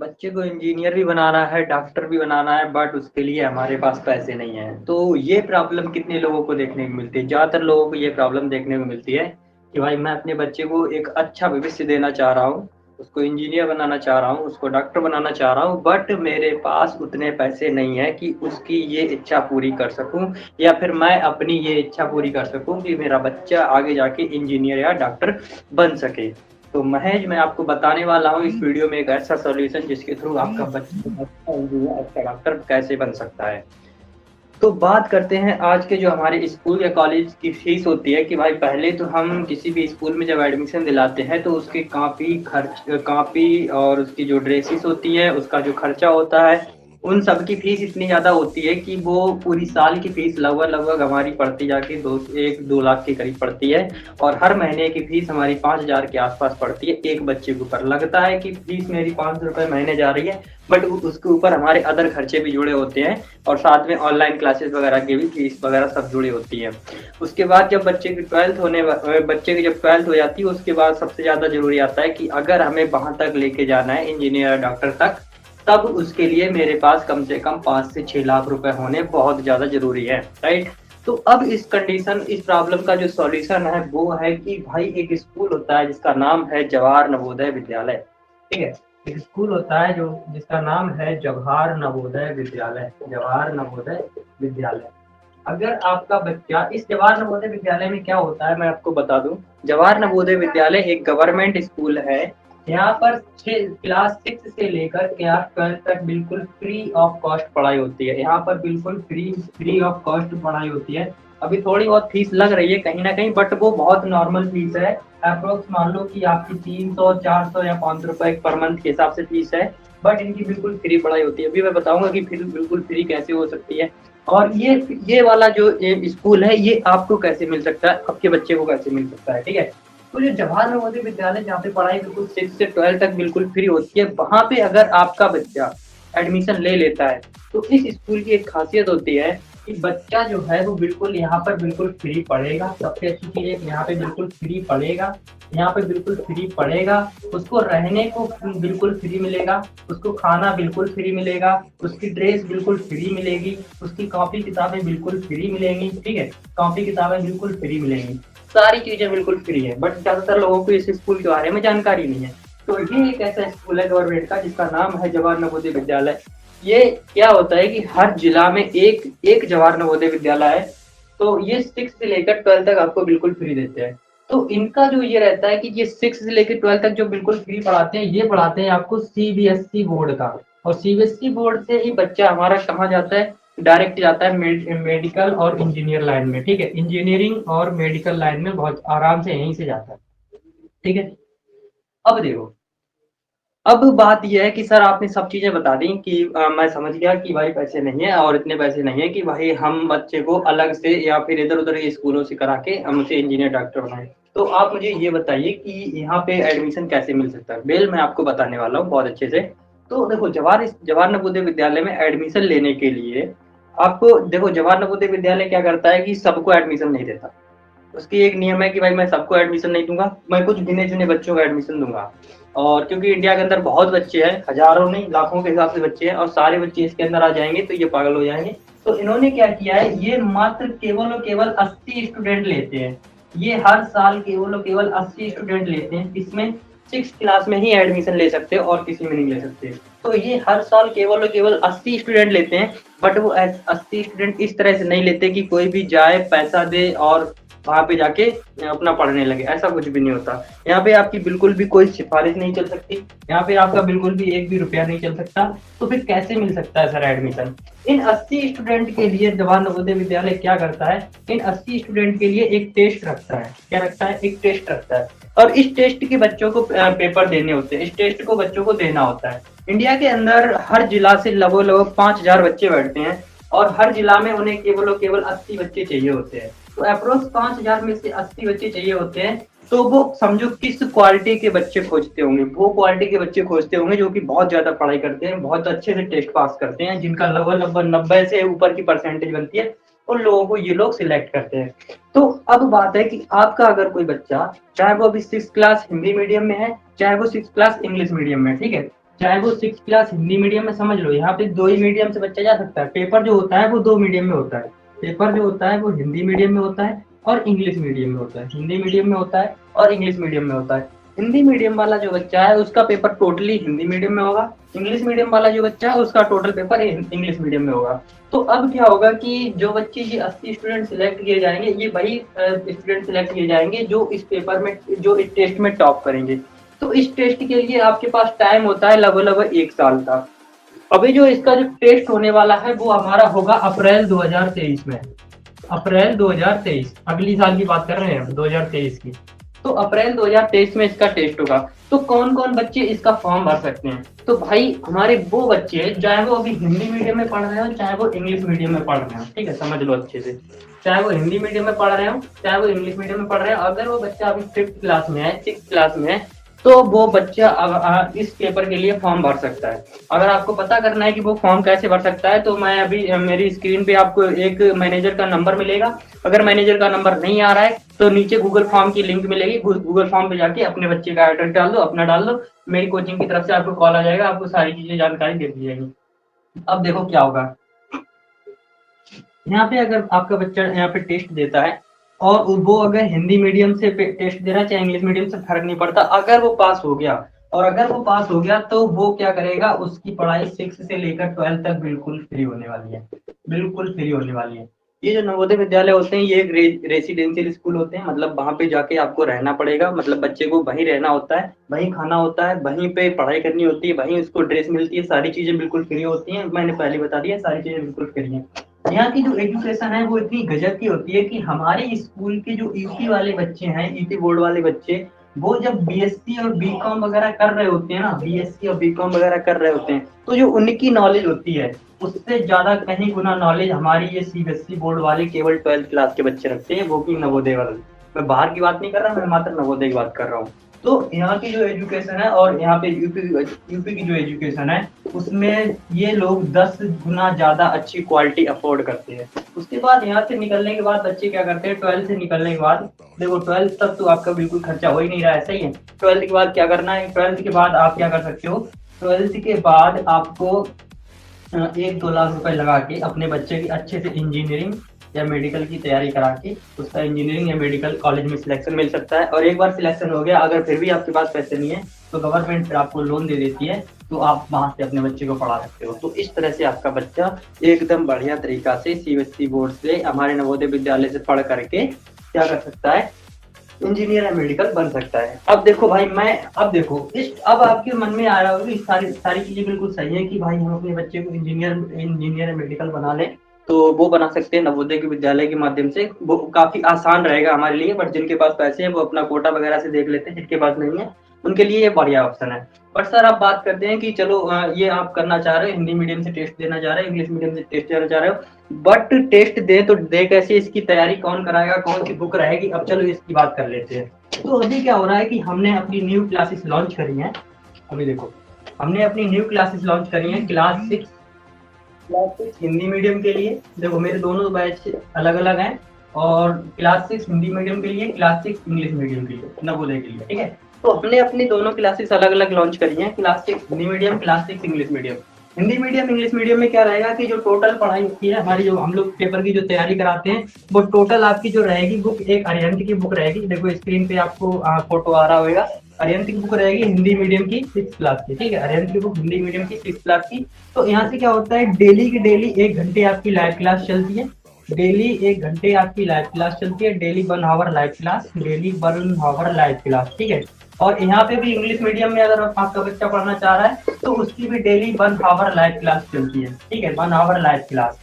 बच्चे को इंजीनियर भी बनाना है, डॉक्टर भी बनाना है, बट उसके लिए हमारे पास पैसे नहीं है। तो ये प्रॉब्लम कितने लोगों को देखने को मिलती है? ज़्यादातर लोगों को ये प्रॉब्लम देखने को मिलती है कि भाई मैं अपने बच्चे को एक अच्छा भविष्य देना चाह रहा हूँ, उसको इंजीनियर बनाना चाह रहा हूँ, उसको डॉक्टर बनाना चाह रहा हूँ, बट मेरे पास उतने पैसे नहीं है कि उसकी ये इच्छा पूरी कर सकूँ, या फिर मैं अपनी ये इच्छा पूरी कर सकूँ कि मेरा बच्चा आगे जाके इंजीनियर या डॉक्टर बन सके। तो महेश, मैं आपको बताने वाला हूँ इस वीडियो में एक ऐसा सॉल्यूशन जिसके थ्रू आपका बच्चा अच्छा इंजीनियर, अच्छा डॉक्टर कैसे बन सकता है। तो बात करते हैं आज के जो हमारे स्कूल या कॉलेज की फीस होती है कि भाई पहले तो हम किसी भी स्कूल में जब एडमिशन दिलाते हैं तो उसकी कापी और उसकी जो ड्रेसेस होती है उसका जो खर्चा होता है, उन सब की फीस इतनी ज़्यादा होती है कि वो पूरी साल की फीस लगभग लगभग हमारी पड़ती जाके 1-2 लाख के करीब पड़ती है। और हर महीने की फीस हमारी 5,000 के आसपास पड़ती है एक बच्चे के ऊपर। लगता है कि फीस मेरी 500 रुपये महीने जा रही है, बट उसके ऊपर हमारे अदर खर्चे भी जुड़े होते हैं और साथ में ऑनलाइन क्लासेस वगैरह की भी फीस वगैरह सब जुड़ी होती है। उसके बाद जब बच्चे की जब ट्वेल्थ हो जाती है उसके बाद सबसे ज़्यादा ज़रूरी आता है कि अगर हमें वहाँ तक लेके जाना है इंजीनियर डॉक्टर तक, तब उसके लिए मेरे पास कम से कम 5 से 6 लाख रुपए होने बहुत ज़्यादा ज़रूरी है, राइट? तो अब इस प्रॉब्लम का जो सॉल्यूशन है वो है कि भाई एक स्कूल होता है जिसका नाम है जवाहर नवोदय विद्यालय, ठीक है? एक स्कूल होता है जो जिसका नाम है जवाहर नवोदय विद्यालय, जवाहर नवोदय विद्यालय। अगर आपका बच्चा इस जवाहर नवोदय विद्यालय में क्या होता है मैं आपको बता दूं। जवाहर नवोदय विद्यालय एक गवर्नमेंट स्कूल है। यहाँ पर क्लास 6 से लेकर क्लास 12 तक बिल्कुल फ्री ऑफ कॉस्ट पढ़ाई होती है। यहाँ पर बिल्कुल फ्री फ्री ऑफ कॉस्ट पढ़ाई होती है। अभी थोड़ी बहुत फीस लग रही है कहीं ना कहीं, बट वो बहुत नॉर्मल फीस है। अप्रोक्स मान लो कि आपकी 300, 400 या 500 रुपए पर मंथ के हिसाब से फीस है, बट इनकी बिल्कुल फ्री पढ़ाई होती है। अभी मैं बताऊंगा कि फिर बिल्कुल फ्री कैसे हो सकती है। और ये वाला जो स्कूल है ये आपको कैसे मिल सकता है, आपके बच्चे को कैसे मिल सकता है, ठीक है? तो जो जवाहर नवोदय विद्यालय जहाँ पे पढ़ाई बिल्कुल 6 से 12 तक बिल्कुल फ्री होती है, वहां पे अगर आपका बच्चा एडमिशन ले लेता है तो इस स्कूल की एक खासियत होती है कि बच्चा जो है वो बिल्कुल यहाँ पर बिल्कुल फ्री पढ़ेगा। सबसे अच्छी चीज है यहाँ पे बिल्कुल फ्री पढ़ेगा, यहाँ पे बिल्कुल फ्री पढ़ेगा। उसको रहने को बिल्कुल फ्री मिलेगा, उसको खाना बिल्कुल फ्री मिलेगा, उसकी ड्रेस बिल्कुल फ्री मिलेगी, उसकी कॉपी किताबें बिल्कुल फ्री मिलेंगी, ठीक है? कॉपी किताबें बिल्कुल फ्री मिलेंगी, सारी चीजें बिल्कुल फ्री है। बट ज्यादातर लोगों को इस स्कूल के बारे में जानकारी नहीं है। तो ये एक ऐसा स्कूल है गवर्नमेंट का जिसका नाम है जवाहर नवोदय विद्यालय। ये क्या होता है कि हर जिला में एक एक जवाहर नवोदय विद्यालय है। तो ये 6 से लेकर 12 तक आपको बिल्कुल फ्री देते हैं। तो इनका जो ये रहता है कि ये 6 से लेकर 12 तक जो बिल्कुल फ्री पढ़ाते हैं, ये पढ़ाते हैं आपको सीबीएसई बोर्ड का। और सीबीएसई बोर्ड से ही बच्चा हमारा कहाँ जाता है? डायरेक्ट जाता है मेडिकल और इंजीनियर लाइन में, ठीक है? इंजीनियरिंग और मेडिकल लाइन में बहुत आराम से यहीं से जाता है, ठीक है? अब देखो, अब बात यह है कि सर आपने सब चीजें बता दी कि मैं समझ गया कि भाई पैसे नहीं है और इतने पैसे नहीं है कि भाई हम बच्चे को अलग से या फिर इधर उधर के स्कूलों से करा के हम उसे इंजीनियर डॉक्टर बनाए। तो आप मुझे ये बताइए कि यहाँ पे एडमिशन कैसे मिल सकता है? बेल मैं आपको बताने वाला हूँ बहुत अच्छे से। तो देखो, जवाहर नवोदय विद्यालय में एडमिशन लेने के लिए आपको देखो, जवाहर नवोदय विद्यालय क्या करता है कि सबको एडमिशन नहीं देता। उसकी एक नियम है कि भाई मैं सबको एडमिशन नहीं दूंगा, मैं कुछ गिने चुने बच्चों को एडमिशन दूंगा। और क्योंकि इंडिया के अंदर बहुत बच्चे हैं, हजारों नहीं लाखों के हिसाब से बच्चे हैं, और सारे बच्चे इसके अंदर आ जाएंगे तो ये पागल हो जाएंगे। तो इन्होंने क्या किया है, ये मात्र केवल और केवल 80 स्टूडेंट लेते हैं। ये हर साल केवल और केवल 80 स्टूडेंट लेते हैं। इसमें 6 क्लास में ही एडमिशन ले सकते हैं और किसी में नहीं ले सकते। तो ये हर साल केवल और केवल 80 स्टूडेंट लेते हैं। बट वो 80 स्टूडेंट इस तरह से नहीं लेते कि कोई भी जाए पैसा दे और वहां पे जाके अपना पढ़ने लगे, ऐसा कुछ भी नहीं होता। यहाँ पे आपकी बिल्कुल भी कोई सिफारिश नहीं चल सकती, यहाँ पे आपका बिल्कुल भी एक भी रुपया नहीं चल सकता। तो फिर कैसे मिल सकता है सर एडमिशन? इन 80 स्टूडेंट के लिए जवाहर नवोदय विद्यालय क्या करता है, इन 80 स्टूडेंट के लिए एक टेस्ट रखता है। क्या रखता है? एक टेस्ट रखता है। और इस टेस्ट के बच्चों को पेपर देने होते हैं, इस टेस्ट को बच्चों को देना होता है। इंडिया के अंदर हर जिला से लगभग लगभग 5,000 बच्चे बैठते हैं, और हर जिला में उन्हें केवल और केवल 80 बच्चे चाहिए होते हैं। तो अप्रोक्स 5,000 में से 80 बच्चे चाहिए होते हैं। तो वो समझो किस क्वालिटी के बच्चे खोजते होंगे, वो क्वालिटी के बच्चे खोजते होंगे जो कि बहुत ज्यादा पढ़ाई करते हैं, बहुत अच्छे से टेस्ट पास करते हैं, जिनका लगभग लगभग 90 से ऊपर की परसेंटेज बनती है। उन लोगों को ये लोग सिलेक्ट करते हैं। तो अब बात है कि आपका अगर कोई बच्चा, चाहे वो अभी 6 क्लास हिंदी मीडियम में है, चाहे वो 6 क्लास इंग्लिश मीडियम में, ठीक है? चाहे वो 6 क्लास हिंदी मीडियम में, समझ लो यहाँ पे 2 ही मीडियम से बच्चा जा सकता है। पेपर जो होता है वो 2 मीडियम में होता है। पेपर जो होता है वो हिंदी मीडियम में होता है और इंग्लिश मीडियम में होता है। हिंदी मीडियम में होता है और इंग्लिश मीडियम में होता है। हिंदी मीडियम वाला जो बच्चा है उसका पेपर टोटली हिंदी मीडियम में होगा। इंग्लिश मीडियम वाला जो बच्चा है उसका टोटल पेपर इंग्लिश मीडियम में होगा। तो अब क्या होगा कि जो बच्चे ये 80 स्टूडेंट सिलेक्ट किए जाएंगे, ये वही स्टूडेंट सिलेक्ट किए जाएंगे जो इस पेपर में, जो इस टेस्ट में टॉप करेंगे। तो इस टेस्ट के लिए आपके पास टाइम होता है लगभग 1 साल का। अभी जो इसका जो टेस्ट होने वाला है वो हमारा होगा अप्रैल 2023 में। अप्रैल 2023, अगली साल की बात कर रहे हैं, 2023 की। तो अप्रैल 2023 में इसका टेस्ट होगा। तो कौन कौन बच्चे इसका फॉर्म भर सकते हैं? तो भाई हमारे वो बच्चे, चाहे वो अभी हिंदी मीडियम में पढ़ रहे हो चाहे वो इंग्लिश मीडियम में पढ़ रहे हो, ठीक है, समझ लो अच्छे से। चाहे वो हिंदी मीडियम में पढ़ रहे हो चाहे वो इंग्लिश मीडियम में पढ़ रहे हो, अगर वो बच्चा अभी 5th क्लास में है, 6th क्लास में है, तो वो बच्चा अब इस पेपर के लिए फॉर्म भर सकता है। अगर आपको पता करना है कि वो फॉर्म कैसे भर सकता है, तो मैं अभी मेरी स्क्रीन पे आपको एक मैनेजर का नंबर मिलेगा। अगर मैनेजर का नंबर नहीं आ रहा है तो नीचे गूगल फॉर्म की लिंक मिलेगी, गूगल फॉर्म पे जाके अपने बच्चे का एड्रेस डाल दो, अपना डाल दो, मेरी कोचिंग की तरफ से आपको कॉल आ जाएगा, आपको सारी चीजें जानकारी दे दी जाएगी। अब देखो क्या होगा, यहाँ पे अगर आपका बच्चा यहाँ पे टेस्ट देता है और वो अगर हिंदी मीडियम से टेस्ट दे रहा है चाहे इंग्लिश मीडियम से, फर्क नहीं पड़ता, अगर वो पास हो गया, और अगर वो पास हो गया तो वो क्या करेगा, उसकी पढ़ाई 6 से लेकर 12 तक बिल्कुल फ्री होने वाली है, बिल्कुल फ्री होने वाली है। ये जो नवोदय विद्यालय होते हैं ये एक रेसिडेंशियल स्कूल होते हैं, मतलब वहां पे जाके आपको रहना पड़ेगा, मतलब बच्चे को वहीं रहना होता है, वहीं खाना होता है, वहीं पे पढ़ाई करनी होती है, वहीं उसको ड्रेस मिलती है, सारी चीजें बिल्कुल फ्री होती हैं। मैंने पहले बता दिया, सारी चीजें बिल्कुल फ्री हैं। यहाँ की जो एजुकेशन है वो इतनी गजब की होती है कि हमारे स्कूल के जो ईपी वाले बच्चे हैं, ईपी बोर्ड वाले बच्चे, वो जब बीएससी और बीकॉम वगैरह कर रहे होते हैं ना, बीएससी और बीकॉम वगैरह कर रहे होते हैं, तो जो उनकी नॉलेज होती है उससे ज्यादा कहीं गुना नॉलेज हमारी ये सीबीएसई बोर्ड वाले केवल 12th क्लास के बच्चे रखते हैं, वो भी नवोदय वाले। मैं बाहर की बात नहीं कर रहा, मैं मात्र नवोदय की बात कर रहा हूँ। तो यहाँ की जो एजुकेशन है और यहाँ पे यूपी की जो एजुकेशन है उसमें ये लोग 10 गुना ज्यादा अच्छी क्वालिटी अफोर्ड करते हैं। उसके बाद यहाँ से निकलने के बाद बच्चे क्या करते हैं, 12th से निकलने के बाद, देखो 12th तक तो आपका बिल्कुल खर्चा हो ही नहीं रहा है, सही है। 12th के बाद क्या करना है, 12th के बाद आप क्या कर सकते हो, 12th के बाद आपको 1-2 लाख रुपए लगा के अपने बच्चे की अच्छे से इंजीनियरिंग या मेडिकल की तैयारी करा के उसका इंजीनियरिंग या मेडिकल कॉलेज में सिलेक्शन मिल सकता है। और एक बार सिलेक्शन हो गया, अगर फिर भी आपके पास पैसे नहीं है तो गवर्नमेंट फिर आपको लोन दे देती है, तो आप वहां से अपने बच्चे को पढ़ा सकते हो। तो इस तरह से आपका बच्चा एकदम बढ़िया तरीका से सीबीएसई बोर्ड से, हमारे नवोदय विद्यालय से पढ़ करके क्या कर सकता है, इंजीनियर या मेडिकल बन सकता है। अब देखो भाई, अब देखो अब आपके मन में आ रहा होगा कि सारी सारी चीजें बिल्कुल सही है कि भाई हम अपने बच्चे को इंजीनियर या मेडिकल बना लें, तो वो बना सकते हैं नवोदय के विद्यालय के माध्यम से, वो काफी आसान रहेगा हमारे लिए। बट जिनके पास पैसे हैं वो अपना कोटा वगैरह से देख लेते हैं, जिनके पास नहीं है उनके लिए ये बढ़िया ऑप्शन है। बट सर आप बात करते हैं कि चलो ये आप करना चाह रहे हो, हिंदी मीडियम से टेस्ट देना चाह रहे हो, इंग्लिश मीडियम से टेस्ट देना चाह रहे हो, बट टेस्ट दे तो दे कैसे, इसकी तैयारी कौन कराएगा, कौन सी बुक रहेगी? अब चलो इसकी बात कर लेते हैं। तो अभी क्या हो रहा है कि हमने अपनी न्यू क्लासेस लॉन्च करी हैं। अभी देखो हमने अपनी न्यू क्लासेस लॉन्च करी हैं, क्लास 6 हिंदी मीडियम के लिए। देखो मेरे दोनों बैच अलग अलग हैं, और क्लास 6 हिंदी मीडियम के लिए, क्लास 6 इंग्लिश मीडियम के लिए, नवोदय के लिए, ठीक है। तो हमने अपनी दोनों क्लासेस अलग अलग लॉन्च करी हैं, class 6 Hindi medium, class 6 English medium. Hindi medium English medium में क्या रहेगा कि जो टोटल पढ़ाई होती है हमारी, जो हम लोग पेपर की जो तैयारी कराते हैं, वो टोटल आपकी जो रहेगी बुक, एक अरिहंत की बुक रहेगी। देखो स्क्रीन पे आपको फोटो आ रहा होगा, अरिहंत की बुक रहेगी हिंदी मीडियम की 6th क्लास की, ठीक है, अरिहंत की बुक हिंदी मीडियम की 6th क्लास की। तो यहाँ से क्या होता है, डेली की डेली 1 घंटे आपकी लाइव क्लास चलती है, डेली 1 घंटे आपकी लाइव क्लास चलती है, daily 1 hour live class, daily 1 hour live class, ठीक है। और यहाँ पे भी इंग्लिश मीडियम में अगर आपका बच्चा पढ़ना चाह रहा है तो उसकी भी डेली 1 आवर लाइव क्लास चलती है, ठीक है, 1 आवर लाइव क्लास।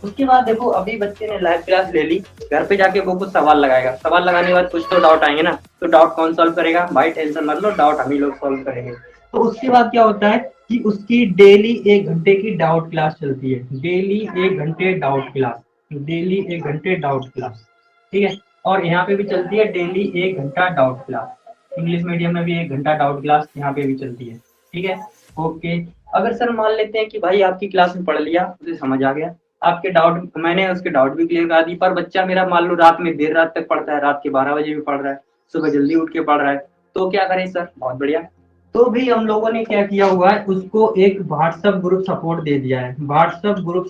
उसके बाद देखो अभी बच्चे ने लाइव क्लास ले ली, घर पे जाके वो कुछ सवाल लगाएगा, सवाल लगाने के बाद कुछ तो डाउट आएंगे ना, तो डाउट कौन सॉल्व करेगा? भाई टेंशन मत लो, डाउट हम ही लोग सॉल्व करेंगे। तो उसके बाद क्या होता है कि उसकी डेली 1 घंटे की डाउट क्लास चलती है, डेली 1 घंटे डाउट क्लास, डेली 1 घंटे डाउट क्लास, ठीक है। और यहाँ पे भी चलती है डेली 1 घंटा डाउट क्लास, इंग्लिश मीडियम में भी 1 घंटा डाउट क्लास यहाँ पे भी चलती है, ठीक है। ओके, अगर सर मान लेते हैं कि भाई आपकी क्लास में पढ़ लिया, उसे समझ आ गया, आपके डाउट, मैंने उसके डाउट भी क्लियर करा दी, पर बच्चा मेरा मान लो रात में देर रात तक पढ़ता है, रात के 12 बजे भी पढ़ रहा है, सुबह जल्दी उठ के पढ़ रहा है, तो क्या करें सर? बहुत बढ़िया, तो भी हम लोगों ने क्या किया हुआ है, उसको एक व्हाट्सएप ग्रुप सपोर्ट दे दिया है। व्हाट्सएप ग्रुप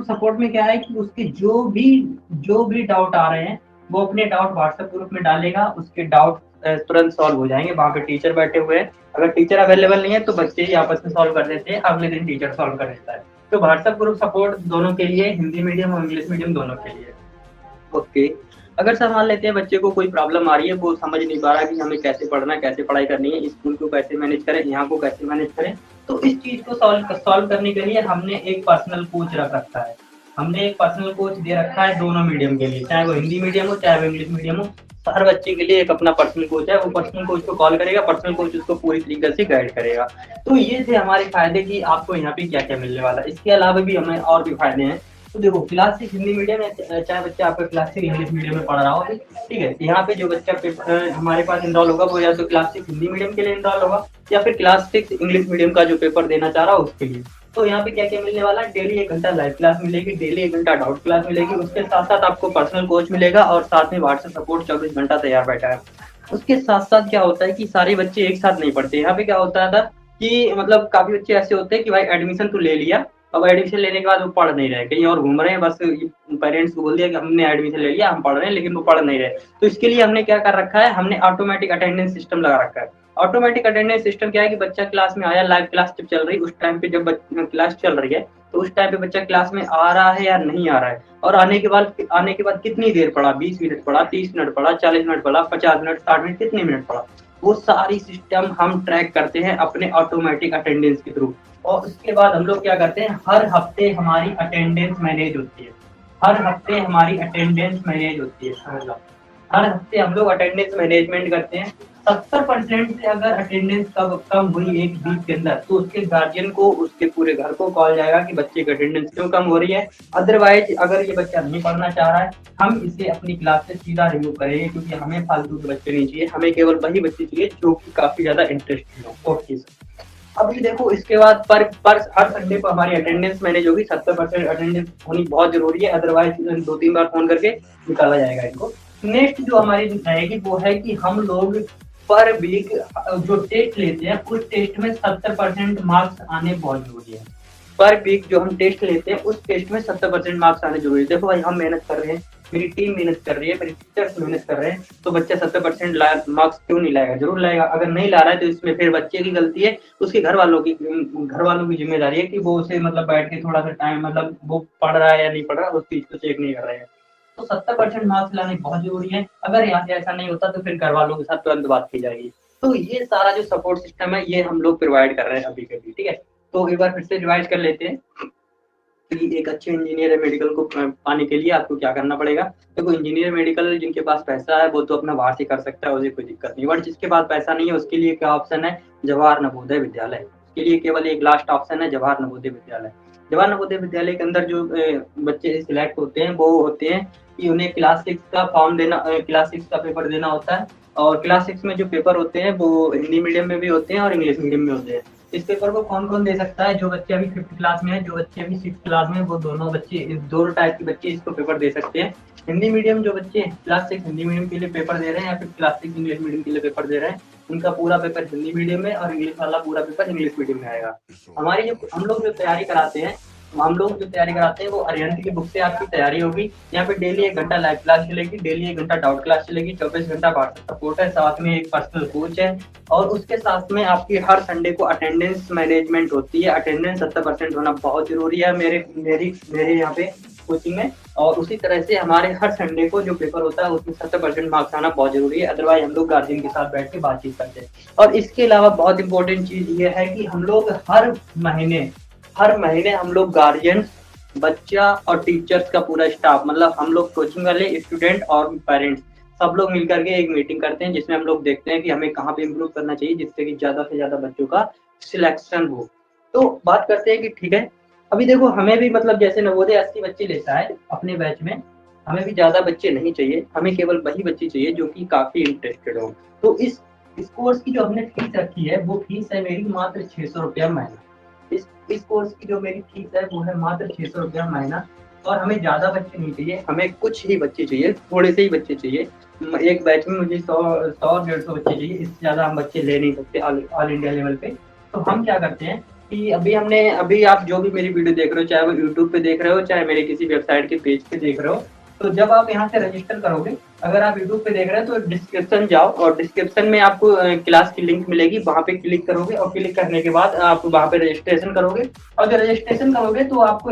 सपोर्ट में क्या है कि उसके जो भी डाउट आ रहे हैं वो अपने डाउट व्हाट्सएप ग्रुप में डालेगा, उसके डाउट तुरंत सॉल्व हो जाएंगे। वहाँ पे टीचर बैठे हुए हैं, अगर टीचर अवेलेबल नहीं है तो बच्चे ही आपस में सॉल्व कर देते हैं, अगले दिन टीचर सॉल्व कर देता है। तो व्हाट्सएप ग्रुप सपोर्ट दोनों के लिए, हिंदी मीडियम और इंग्लिश मीडियम दोनों के लिए। ओके, अगर सर मान लेते हैं बच्चे को कोई प्रॉब्लम आ रही है, वो समझ नहीं पा रहा कि हमें कैसे पढ़ना है, कैसे पढ़ाई करनी है, स्कूल को कैसे मैनेज करें, यहाँ को कैसे मैनेज करें, तो इस चीज को सॉल्व करने के लिए हमने एक पर्सनल कोच रख रखा है। हमने एक पर्सनल कोच दे रखा है दोनों मीडियम के लिए, चाहे वो हिंदी मीडियम हो चाहे वो इंग्लिश मीडियम हो। हर बच्चे के लिए एक अपना पर्सनल कोच है, वो पर्सनल कोच को कॉल करेगा, पर्सनल कोच उसको पूरी तरीके से गाइड करेगा। तो ये थे हमारे फायदे कि आपको यहाँ पे क्या क्या मिलने वाला है। इसके अलावा भी हमें और भी फायदे हैं। तो देखो, क्लास 6 हिंदी मीडियम है, चाहे बच्चा आपका क्लास 6 इंग्लिश मीडियम में पढ़ रहा हो, ठीक है, यहाँ पे जो बच्चा हमारे पास इनरोल होगा वो या तो क्लास 6 हिंदी मीडियम के लिए इनरोल होगा या फिर क्लास 6 इंग्लिश मीडियम का जो पेपर देना चाह रहा हो उसके लिए। तो यहाँ पे क्या क्या मिलने वाला है, डेली 1 घंटा लाइव क्लास मिलेगी, डेली 1 घंटा डाउट क्लास मिलेगी, उसके साथ साथ आपको पर्सनल कोच मिलेगा और साथ में व्हाट्सएप सपोर्ट 24 घंटा तैयार बैठा है। उसके साथ साथ क्या होता है कि सारे बच्चे एक साथ नहीं पढ़ते। यहाँ पे क्या होता था कि मतलब काफी बच्चे ऐसे होते हैं कि भाई एडमिशन तो ले लिया, अब एडमिशन लेने के बाद वो पढ़ नहीं रहे, कहीं और घूम रहे हैं, बस पेरेंट्स को बोल दिया कि हमने एडमिशन ले लिया, हम पढ़ रहे हैं, लेकिन वो पढ़ नहीं रहे। तो इसके लिए हमने क्या कर रखा है, हमने ऑटोमेटिक अटेंडेंस सिस्टम लगा रखा है। ऑटोमेटिक अटेंडेंस सिस्टम क्या है कि बच्चा क्लास में आया, लाइव क्लास जब चल रही उस टाइम पे, जब क्लास चल रही है तो उस टाइम पे बच्चा क्लास में आ रहा है या नहीं आ रहा है, और आने के बाद कितनी देर पढ़ा, 20 मिनट पढ़ा, 30 मिनट पढ़ा, 40 मिनट पढ़ा, 50 मिनट, 60 मिनट, कितने मिनट पढ़ा, वो सारी सिस्टम हम ट्रैक करते हैं अपने ऑटोमेटिक अटेंडेंस के थ्रू। और उसके बाद हम लोग क्या करते हैं, हर हफ्ते हमारी अटेंडेंस मैनेज होती है। हर हफ्ते हमारी अटेंडेंस मैनेज होती है, समझ लो। हर हफ्ते हम लोग अटेंडेंस मैनेजमेंट करते हैं। 70% से अगर अटेंडेंस कम हुई एक वीक के अंदर, तो उसके गार्जियन को, उसके पूरे घर को कॉल जाएगा कि बच्चे की अटेंडेंस क्यों कम हो रही है। अदरवाइज अगर ये बच्चा नहीं पढ़ना चाह रहा है, हम इसे अपनी क्लास से सीधा रिमूव करेंगे, क्योंकि हमें फालतू के बच्चे नहीं चाहिए, हमें केवल वही बच्चे चाहिए जो कि काफी ज्यादा इंटरेस्टेड हो। ओके, अभी देखो इसके बाद पर हर संडे को हमारी अटेंडेंस मैनेज होगी। 70% अटेंडेंस होनी बहुत जरूरी है, अदरवाइज 2-3 बार फोन करके निकाला जाएगा इनको। नेक्स्ट जो हमारी रहेगी वो है कि हम लोग पर वीक जो टेस्ट लेते हैं, उस टेस्ट में 70% मार्क्स आने बहुत जरूरी है। पर वीक जो हम टेस्ट लेते हैं उस टेस्ट में 70% मार्क्स आने जरूरी है। देखो भाई, हम मेहनत कर रहे हैं, मेरी टीम मेहनत कर रही है, मेरे टीचर्स मेहनत कर रहे हैं, तो बच्चा 70% मार्क्स क्यों नहीं लाएगा, जरूर लाएगा। अगर नहीं ला रहा है तो इसमें फिर बच्चे की गलती है, उसके घर वालों की जिम्मेदारी है कि वो उसे मतलब बैठ के थोड़ा सा टाइम, मतलब वो पढ़ रहा है या नहीं पढ़ रहा, उस चीज को चेक नहीं कर रहे हैं। तो 70% मार्क्स लाने बहुत जरूरी है। अगर यहाँ से ऐसा नहीं होता तो फिर घर वालों के साथ तुरंत बात की जाएगी। तो ये सारा जो सपोर्ट सिस्टम है ये हम लोग प्रोवाइड कर रहे हैं अभी के अभी, ठीक है। तो एक बार फिर से रिवाइज कर लेते हैं कि एक अच्छे इंजीनियर मेडिकल को पाने के लिए आपको क्या करना पड़ेगा। देखो, इंजीनियर मेडिकल जिनके पास पैसा है वो तो अपना बाहर से कर सकता है, उसे कोई दिक्कत नहीं, बट जिसके पास पैसा नहीं है उसके लिए क्या ऑप्शन है, जवाहर नवोदय विद्यालय। उसके लिए केवल एक लास्ट ऑप्शन है, जवाहर नवोदय विद्यालय। जवाहर नवोदय विद्यालय के अंदर जो बच्चे सिलेक्ट होते हैं वो होते हैं कि उन्हें क्लास 6 का फॉर्म देना, क्लास 6 का पेपर देना होता है। और क्लास 6 में जो पेपर होते हैं वो हिंदी मीडियम में भी होते हैं और इंग्लिश मीडियम में होते हैं। इस पेपर को कौन कौन दे सकता है, जो बच्चे अभी 5th क्लास में है, जो बच्चे अभी 6th क्लास में, वो दोनों बच्चे, दोनों टाइप के बच्चे इसको पेपर दे सकते हैं। हिंदी मीडियम जो बच्चे क्लास 6 हिंदी मीडियम के लिए पेपर दे रहे हैं या फिर क्लास 6 इंग्लिश मीडियम के लिए पेपर दे रहे हैं, उनका पूरा पेपर हिंदी मीडियम में और इंग्लिश वाला पूरा पेपर इंग्लिश मीडियम में आएगा। हमारी जो हम लोग जो तैयारी कराते हैं वो अरिहंत की बुक से आपकी तैयारी होगी। यहाँ पे डेली 1 घंटा लाइव क्लास चलेगी, डेली 1 घंटा डाउट क्लास चलेगी, 24 घंटा व्हाट्सएप सपोर्ट है, साथ में एक पर्सनल कोच है, और उसके साथ में आपकी हर संडे को अटेंडेंस मैनेजमेंट होती है। अटेंडेंस 70% होना बहुत जरूरी है मेरे यहाँ पे कोचिंग में। और उसी तरह से हमारे हर संडे को जो पेपर होता है उसमें 70% मार्क्स आना बहुत जरूरी है, अदरवाइज हम लोग गार्जियन के साथ बैठ के बातचीत करते हैं। और इसके अलावा बहुत इंपॉर्टेंट चीज ये है कि हम लोग हर महीने हम लोग गार्जियन, बच्चा और टीचर्स का पूरा स्टाफ, मतलब हम लोग कोचिंग वाले, स्टूडेंट और पेरेंट्स, सब लोग मिलकर के एक मीटिंग करते हैं जिसमें हम लोग देखते हैं कि हमें कहाँ पे इम्प्रूव करना चाहिए जिससे कि ज्यादा से ज्यादा बच्चों का सिलेक्शन हो। तो बात करते हैं कि ठीक है, अभी देखो हमें भी मतलब जैसे नवोदय 80 बच्चे लेता है अपने बैच में, हमें भी ज्यादा बच्चे नहीं चाहिए, हमें केवल वही बच्चे चाहिए जो कि काफी इंटरेस्टेड हो। तो इस कोर्स की जो हमने फीस रखी है वो फीस है मेरी मात्र 600 रुपया महीना। इस कोर्स की जो मेरी फीस है वो है मात्र 600 रुपया महीना। और हमें ज़्यादा बच्चे नहीं चाहिए, हमें कुछ ही बच्चे चाहिए, थोड़े से ही बच्चे चाहिए। एक बैच में मुझे 100-150 बच्चे चाहिए, इससे ज़्यादा हम बच्चे ले नहीं सकते ऑल इंडिया लेवल पे। तो हम क्या करते हैं कि अभी आप जो भी मेरी वीडियो देख रहे हो, चाहे वो यूट्यूब पे देख रहे हो, चाहे मेरे किसी वेबसाइट के पेज पे देख रहे हो, तो जब आप यहाँ से रजिस्टर करोगे, अगर आप यूट्यूब पे देख रहे हो तो डिस्क्रिप्शन जाओ और डिस्क्रिप्शन में आपको क्लास की लिंक मिलेगी, वहाँ पे क्लिक करोगे और क्लिक करने के बाद आप वहाँ पे रजिस्ट्रेशन करोगे। और जब रजिस्ट्रेशन करोगे तो आपको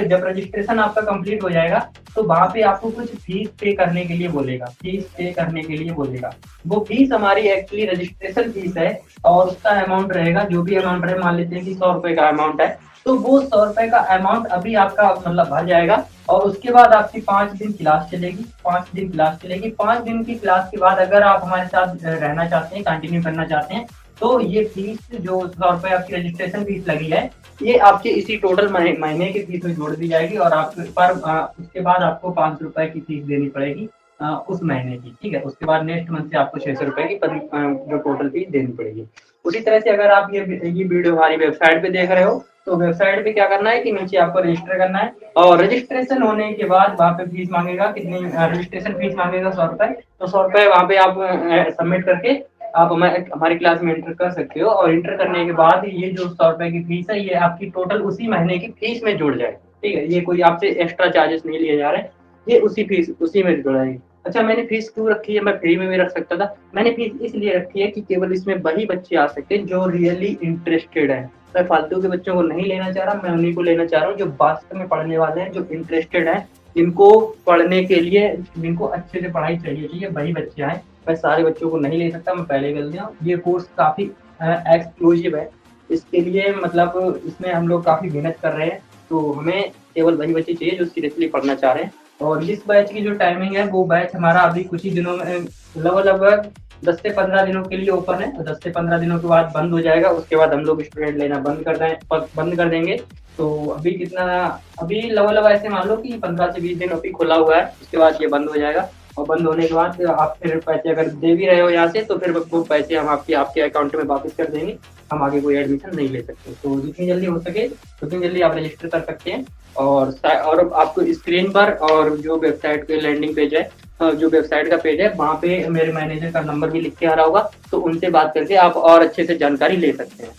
जब रजिस्ट्रेशन आपका कंप्लीट हो जाएगा तो वहाँ पे आपको कुछ फीस पे करने के लिए बोलेगा, फीस पे करने के लिए बोलेगा। वो फीस हमारी एक्चुअली रजिस्ट्रेशन फीस है और उसका अमाउंट रहेगा, जो भी अमाउंट रहे, मान लेते हैं कि 100 रुपए का अमाउंट है, तो वो 100 रुपए का अमाउंट अभी आपका मतलब भर जाएगा और उसके बाद आपकी 5 दिन क्लास चलेगी। 5 दिन क्लास चलेगी। 5 दिन की क्लास के बाद अगर आप हमारे साथ रहना चाहते हैं, कंटिन्यू करना चाहते हैं, तो ये फीस जो 100 रुपए आपकी रजिस्ट्रेशन फीस लगी है, ये आपके इसी टोटल महीने की फीस में जोड़ दी जाएगी और आप पर उसके बाद आपको 500 रुपए की फीस देनी पड़ेगी उस महीने की। ठीक है, उसके बाद नेक्स्ट मंथ से आपको 600 रुपए की जो टोटल फीस देनी पड़ेगी। उसी तरह से अगर आप ये वीडियो हमारी वेबसाइट पे देख रहे हो, तो वेबसाइट पे क्या करना है कि नीचे आपको रजिस्टर करना है और रजिस्ट्रेशन होने के बाद वहाँ पे फीस मांगेगा, कितनी रजिस्ट्रेशन फीस मांगेगा 100 रुपए। तो 100 रुपए वहाँ पे आप सबमिट करके आप हमारी क्लास में एंटर कर सकते हो और एंटर करने के बाद ये जो 100 रुपए की फीस है, ये आपकी टोटल उसी महीने की फीस में जुड़ जाएगी। ठीक है, ये कोई आपसे एक्स्ट्रा चार्जेस नहीं लिए जा रहे, ये उसी में जुड़ जाएगी। अच्छा, मैंने फीस क्यों रखी है? मैं फ्री में भी रख सकता था। मैंने फीस इसलिए रखी है कि केवल इसमें वही बच्चे आ सकते हैं जो रियली इंटरेस्टेड है। मैं फालतू के बच्चों को नहीं लेना चाह रहा, मैं उन्हीं को लेना चाह रहा हूँ जो वास्तव में पढ़ने वाले हैं, जो इंटरेस्टेड हैं, जिनको पढ़ने के लिए, जिनको अच्छे से पढ़ाई चाहिए, वही बच्चे आए। मैं सारे बच्चों को नहीं ले सकता, मैं पहले कर दिया। ये कोर्स काफ़ी एक्सक्लूसिव है, इसके लिए मतलब इसमें हम लोग काफ़ी मेहनत कर रहे हैं, तो हमें केवल वही बच्चे चाहिए जो सीरियसली पढ़ना चाह रहे हैं। और इस बैच की जो टाइमिंग है, वो बैच हमारा अभी कुछ ही दिनों में लगभग 10 से 15 दिनों के लिए ओपन है। 10 से 15 दिनों के बाद बंद हो जाएगा, उसके बाद हम लोग स्टूडेंट लेना बंद कर देंगे। तो अभी लगभग ऐसे मान लो कि 15 से 20 दिन अभी खुला हुआ है, उसके बाद ये बंद हो जाएगा। और बंद होने के बाद आप फिर पैसे अगर दे भी रहे हो यहाँ से, तो फिर वो पैसे हम आपके अकाउंट में वापस कर देंगे। हम आगे कोई एडमिशन नहीं ले सकते। तो जितनी जल्दी हो सके उतनी जल्दी आप रजिस्टर कर सकते हैं। और आपको स्क्रीन पर और जो वेबसाइट के लैंडिंग पेज है, जो वेबसाइट का पेज है, वहाँ पे मेरे मैनेजर का नंबर भी लिख के आ रहा होगा, तो उनसे बात करके आप और अच्छे से जानकारी ले सकते हैं।